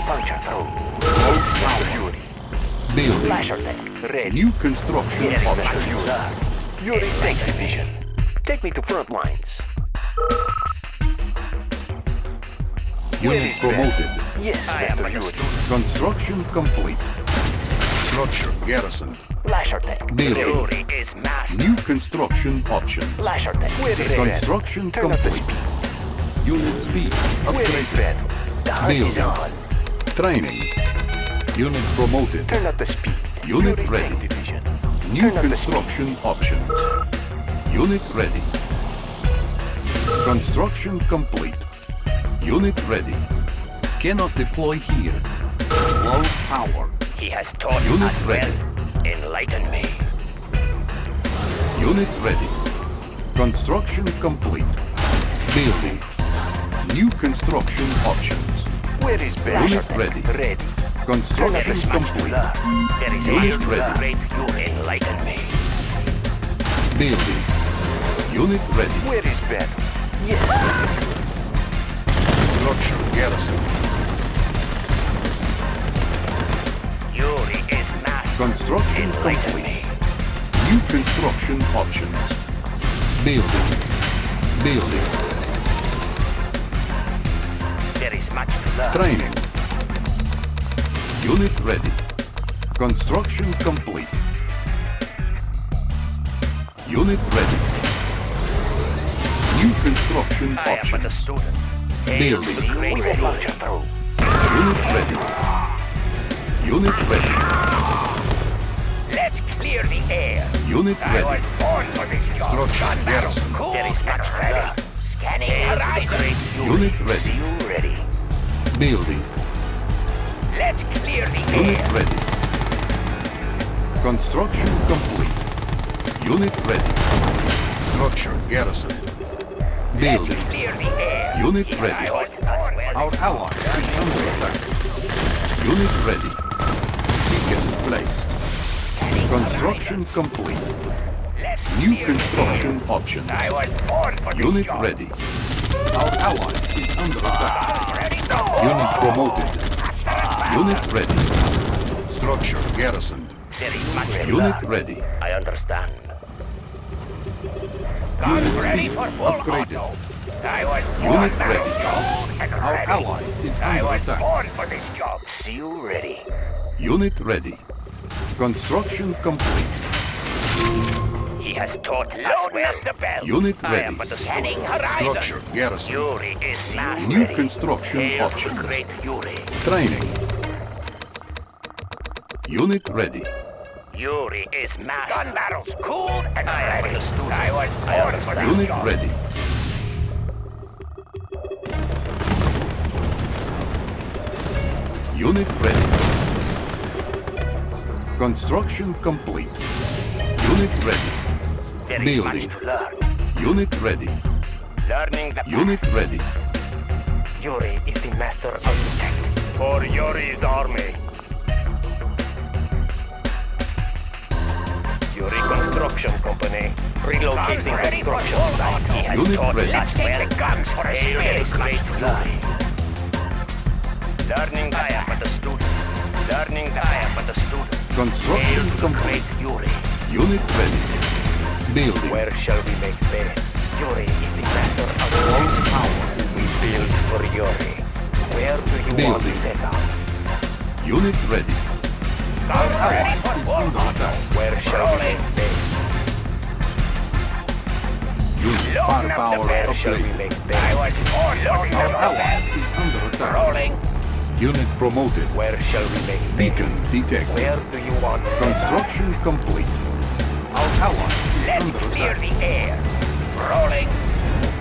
Puncture through. Low power. Yuri. Building. Lasher tank. Ready. New construction Yes, options. Yuri. Yuri, take division. Take me to front lines. Unit promoted. Yes, I am Mr. Yuri. understood. Construction complete. Structure garrison. Lasher tank. Building. Yuri is master. New construction options. Lasher tank. Where is Construction Turn up the complete. speed. Unit speed Where is upgraded. Red? The hunt is Building. on. Training. Unit promoted. Turn up the speed. Unit Yuri, ready. take division. New Turn up the construction options. Unit ready. Construction complete. Unit ready. Cannot deploy here. Low power. He has taught Unit us ready. well. Enlighten me. Unit ready. Construction complete. Building. New construction options. Where is Red? Unit ready. Ready. Construction Turn up the complete. There is Unit much ready. great Yuri. Enlighten me. Building. Unit ready. Where is Red? Yes. Structure garrison. Yuri is master. Construction Enlighten complete. me. New construction options. Building. Building. There is much to learn. Training. Unit ready. Construction complete. Unit ready. New construction I am but a options. student. Building. Hail the great We will Yuri. puncture through. Unit ready. Unit ready. Let's clear the air. Unit I was ready. born for this job. Structure garrison. There is much to learn. Scanning. Hail the great Yuri. Unit ready. You ready? Building. Let's clear the Unit air. ready. Construction complete. Unit ready. Structure garrison. Building. Let's clear the air. Unit I ready. was well. Our ally is under attack. Unit ready. Beacon placed. Construction complete. Let's New clear construction options. I was born for this Unit job. ready. Our ally is under attack. Ready to Unit promoted. Unit ready. Structure garrisoned. There is much to Unit learn. ready. I understand. Guns Unit ready speed for full upgraded. auto. I was Unit born ready. strong and Our ready. ally is I under was attack. born for this job. See you ready. Unit ready. Construction complete. He has taught us Loading well. up the bell. Unit I ready. am but a scanning horizon. Structure garrison. Yuri is master. New construction Hail to options. great Yuri. Training. Unit ready. Yuri is master. Gun barrels cooled and ready. I was born for this Unit job. ready. Unit ready. Construction complete. Unit ready. There is Building. much to learn. Unit ready. Learning the Unit ready. Yuri is the master architect. for Yuri's army. Yuri Construction Company. Relocating construction site. He has Unit taught ready. us well. Guns for a Hail spin. great Yuri. Learning I am but a student. Learning I am but a student. Construction Hail to the complete. great Yuri. Unit ready. Building. Where shall we make base? Yuri is the master of all power. We build for Yuri. Where do you want Building. set up? Unit ready. Guns ready for Is full under auto. attack. Where shall we Rolling. make base? Unit Loading up the firepower bell. Where shall we upgraded. make I base? was born loading Our the ally bell. is under attack. Rolling. Unit promoted. Where shall we make Beacon base? detected. Where do you want set up? Construction complete. Our ally is Let's under clear attack. the air. Rolling.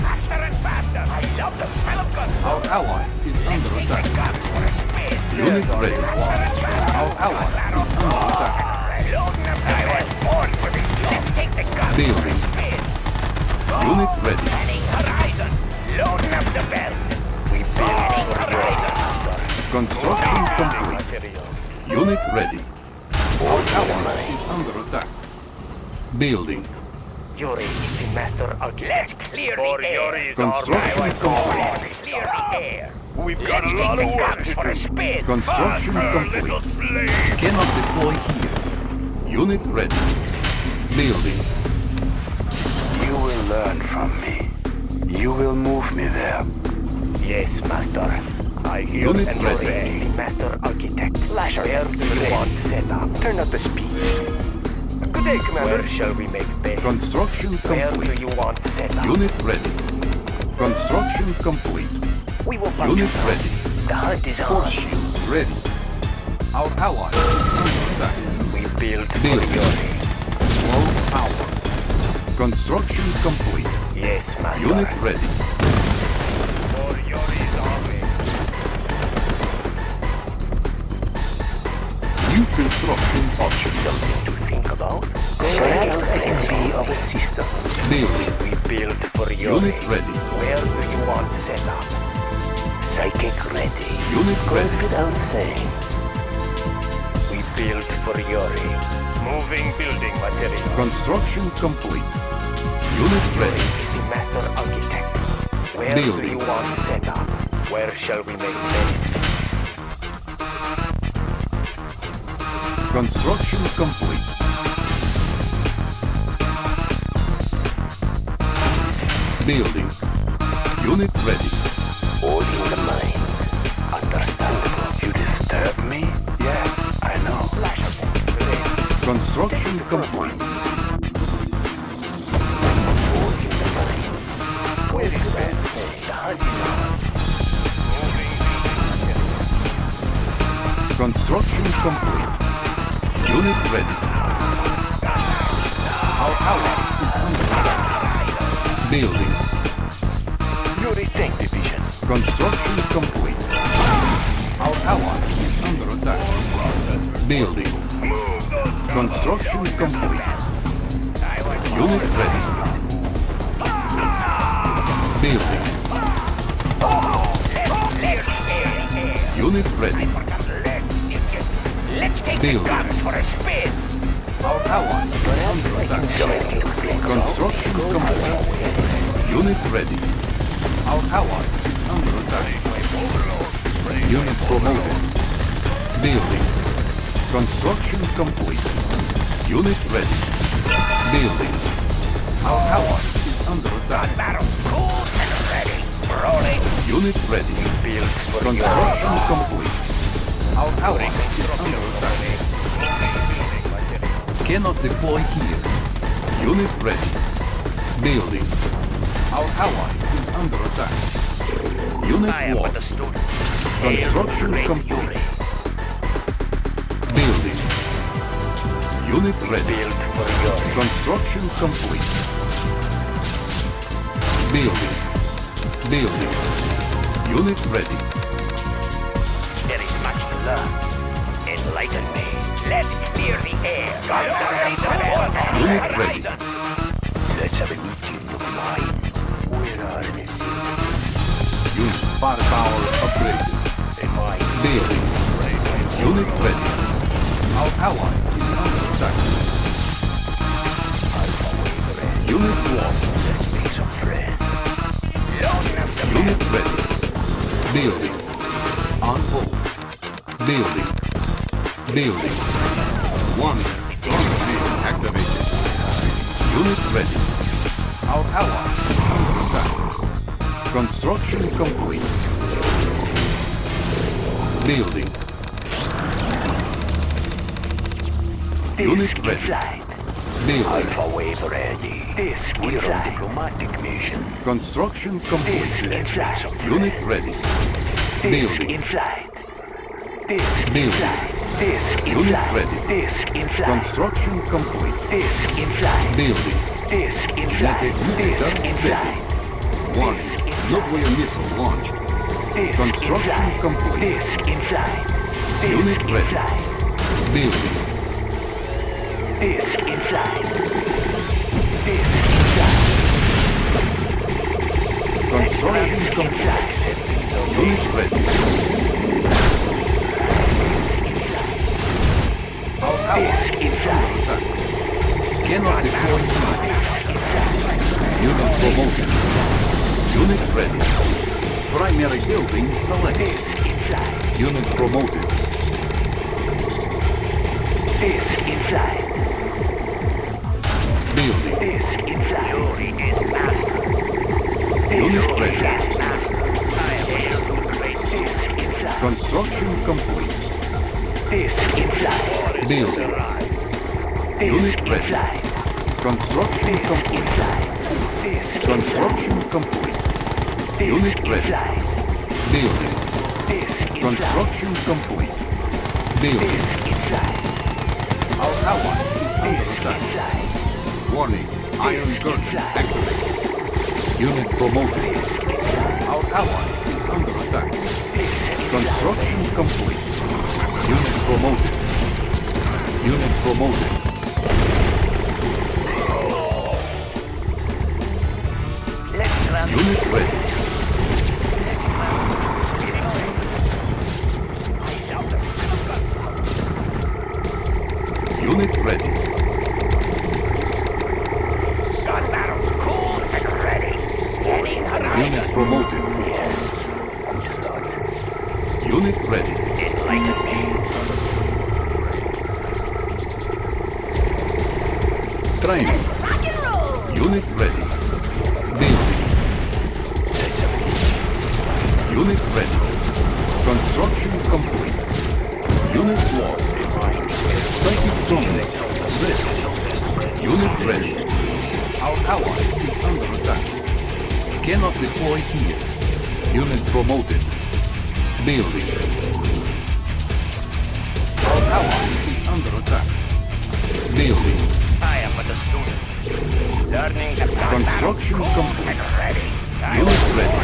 Faster and faster. I love the smell of guns. Our ally is under Take the attack. guns for a spin. Unit ready. Our ally is under attack. Loading up the I was born for this job. Let's take the guns for a Building. spin. Unit ready. Scanning horizon. Loading up the belt. We build Scanning for horizon. Yuri. Construction complete. Materials. Unit ready. Our ally is under attack. Building. Yuri is the master of Let's clear For the air. Yuri's Construction army. complete. Clear the air. We've Let's take the guns for a spin. Construction complete. Cannot deploy here. Unit ready. Building. You will learn from me. You will move me there. Yes, master. I hear Unit and ready. Yuri is the master architect. Flash Where do you want set up? Turn up the speed. Good day, Commander. Where shall we make base? Construction Where do complete. you want set up? Unit ready. Construction complete. We will find Unit you. ready. The hunt is on. Force shield ready. Our ally is under attack. We build for Build. Yuri. Low power. Construction complete. Yes, master. Unit ready. For Yuri's army. New construction options. Something to think about. Perhaps I can be of assistance. Building. We build for Yuri. Unit ready. Where do you want set up? Psychic ready. Unit Goes ready. without saying. We build for Yuri. Moving building material. Construction complete. Unit Yuri ready. is the master architect. Where do Building. you want set up? Where shall we make base? Construction complete. Building. Unit ready. All in the mind. Understandable. You disturb me? Yes, I know. Construction complete. All in the mind. Where is that? The hunt is on. Construction complete. Unit ready. Our ally is under attack. Building. Yuri tank division. Construction complete. Our ally is under attack. Building. Construction complete. Unit ready. Building. Unit ready. Let's take the Building. guns for a spin. Our ally is under attack. Construction complete. Unit ready. Our ally is under attack. Unit promoted. Building. Construction complete. Unit ready. Building. Our ally is under attack. Battle cool and ready. Rolling. Unit ready. Build for Yuri. Construction complete. Our ally is under attack. Cannot deploy here. Unit ready. Building. Our ally is under attack. Unit I am with the lost. students. Construction Great complete. Yuri. Building. Unit ready. Build for Yuri. Construction complete. Building. Building. Unit ready. There is much to learn. Enlighten me. Let's clear the air. Unit ready. Let's have a meeting of the mind. Where are the seals? Unit firepower upgraded. Building. Unit ready. Our ally is under attack. Unit lost. Unit ready. Building. On hold. Building. Building. One. Activated. Unit ready. Our ally is under attack. Construction complete. Building. Unit ready. Building. Alpha wave ready. We're on diplomatic mission. Construction complete. In flight. Unit ready. Building. In flight. Building. Unit ready. Disc in flight. Construction complete. Disc in flight. Building. Disc in Unit flight. ready. Disc in flight. Warning. Nuclear missile launched. Disc in Construction flight. complete. Disc in flight. Unit Disc in ready. flight. Building. Disc in flight. Disc in flight. Construction complete. Unit ready. This is flight. Cannot deploy here. Unit promoted. Unit ready. Primary building selected. This is flight. Unit promoted. This is flight. Building. This is flight. Yuri is master. Unit ready. I am able to create This is flight. Construction complete. This is flight. Building. This Unit is ready. flight. Construction This is complete. flight. This is Construction complete. This Unit is ready. flight. Building. This is flight. Construction complete. Building. This is flight. Our ally is under This is attack. flight. Warning. Iron Curtain activated. Unit promoted. Our ally is under attack. Construction complete. Unit promoted. Unit promoted. Let's run. Unit ready. Unit ready. Gun barrels cooled and ready. Getting Unit promoted. Unit ready. enlighten me. Training. Unit ready. Building. Unit ready. Construction complete. Unit lost. Psychic drone ready. Unit ready. Our ally is under attack. Cannot deploy here. Unit promoted. Building. Our ally is under attack. Building. I am but a student. Learning the Construction complete. and ready. Unit ready.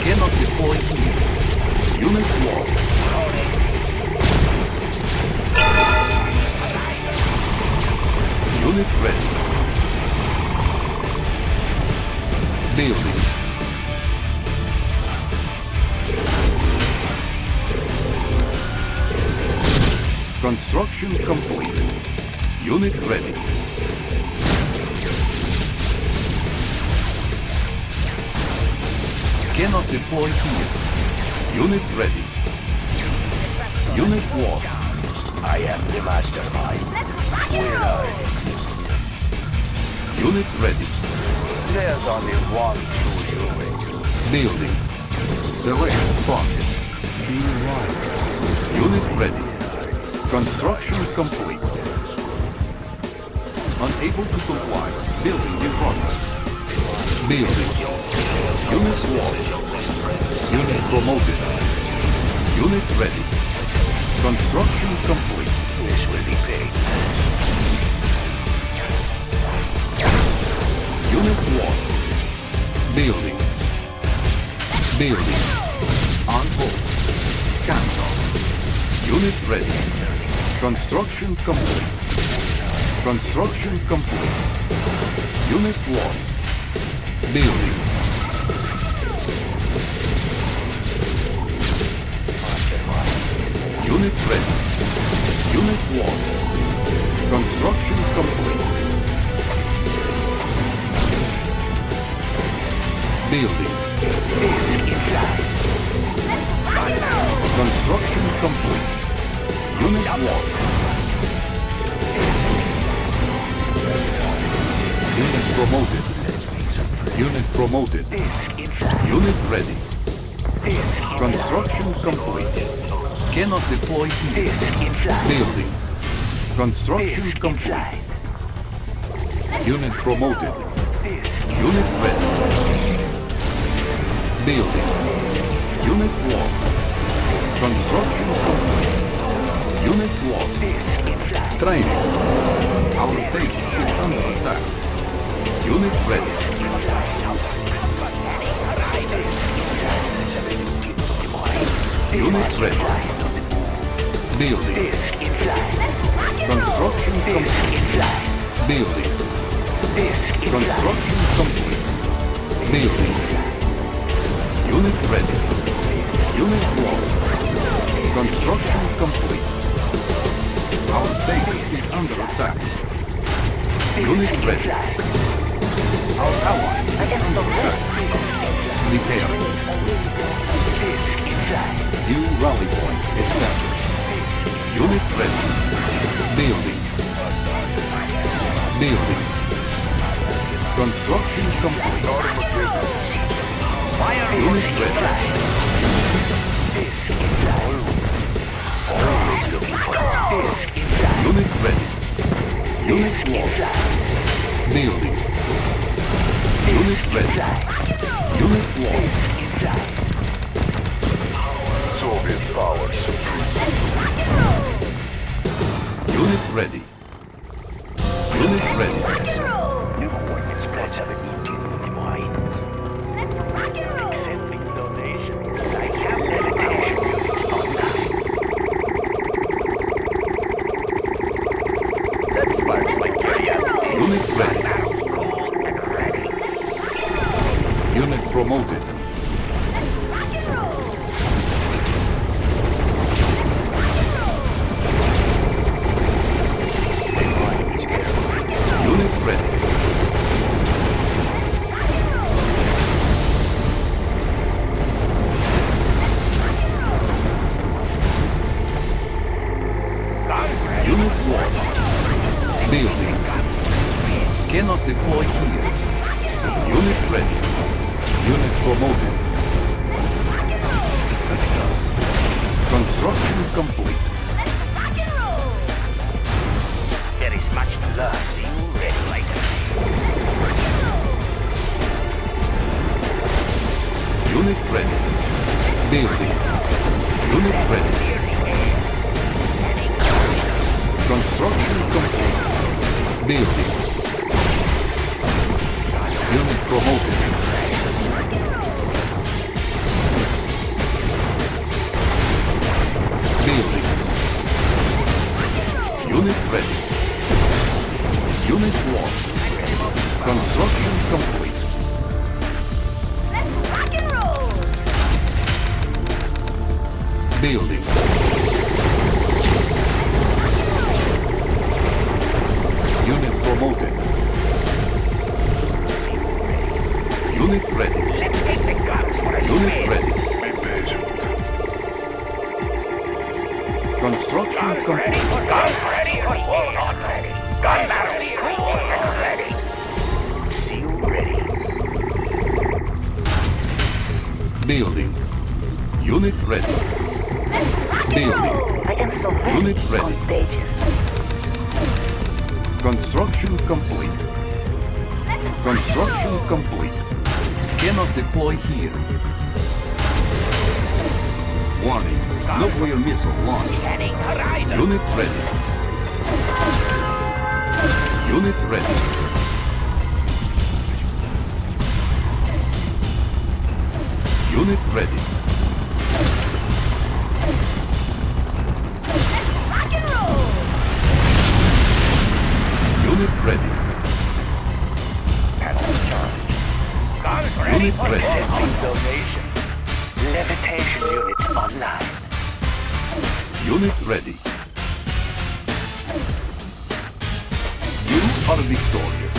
Cannot deploy here. Unit lost. Unit ready. Building. Construction complete. Unit ready. Cannot deploy here. Unit ready. Unit lost. I am the mastermind. Unit ready. There's only one true Yuri. Building. Select target. Be right. Unit ready. Construction complete. Unable to comply. Building in progress. Building. Unit lost. Unit promoted. Unit ready. Construction complete. This will be paid. Unit lost. Building. Building. On hold. Cancel. Unit ready. Construction complete. Construction complete. Unit lost. Building. Unit ready. Unit lost. Construction complete. Building. Construction complete. Unit lost. Unit promoted. Unit promoted. Unit ready. Construction complete. Cannot deploy here. Building. Construction complete. Unit promoted. Unit ready. Building. Unit lost. Construction complete. Unit lost. Training. Our base is under attack. Unit ready. Unit ready. Building. Construction complete. Building. Construction complete. Building. Unit ready. Unit lost. Construction complete. Our base is under attack. Unit ready. Our ally is under attack. Repairing. New rally point established. Unit ready. Building. Building. Construction complete. Unit ready. Unit ready. Unit lost. Building. Unit ready. Unit lost. Soviet power supreme. Unit ready. Unit ready. New coordinates spreads have immediate demise. Accepting donations. I have dedication units online. That sparks my curiosity. Unit ready. Battles cold and ready. Unit promoted. Unit ready. Unit lost. Building. Cannot deploy here. Unit ready. Unit promoted. Construction complete. There is much to learn. See you ready later. Unit ready. Building. Unit ready. Construction complete. Building. Unit promoted. Building. Unit ready. Unit lost. Construction complete. Building. Unit promoted. Unit ready. Let's take the guns for a Unit spin. ready. Be patient. Construction Ready complete. for guns ready for war on ready. Gun barrels cool and ready. See you ready. Building. Unit ready. Building. I am so very Unit ready. contagious. Construction complete. Construction complete. Cannot deploy here. Warning. Nuclear missile launched. Scanning horizon. Unit ready. Unit ready. Unit ready. Unit ready. Panels charged. Guns ready Unit for ready. war donation. Levitation unit online. Unit ready. You are victorious.